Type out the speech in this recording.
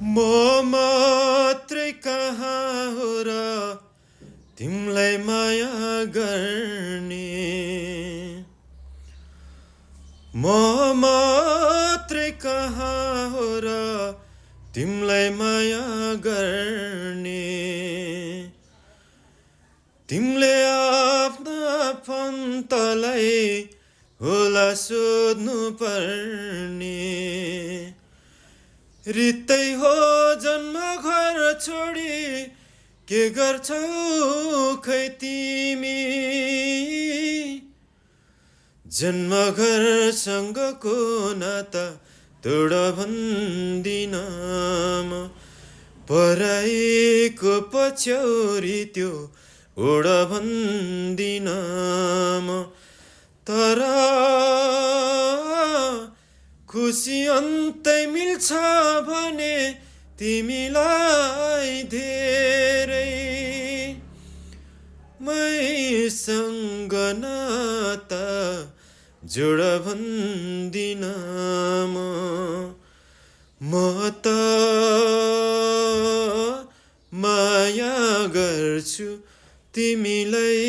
म मात्रै कहाँ हो र तिमलाई माया गर्ने म मात्रै कहाँ हो र तिमलाई माया गर्ने तिमीले आफ्ना पन्तलाई होला सोध्नु पर्ने रित्तै हो जन्म घर छोडी के गर्छौ खै तिमी जन्म घरसँगको नाता तोड भन्दिन म पराईको पछ्यौरी त्यो ओड भन्दिन म तर खुसी अन्तै मिल्छ भने तिमीलाई धेरै मैसँग नाता जोड भन्दिन म त माया गर्छु तिमीलाई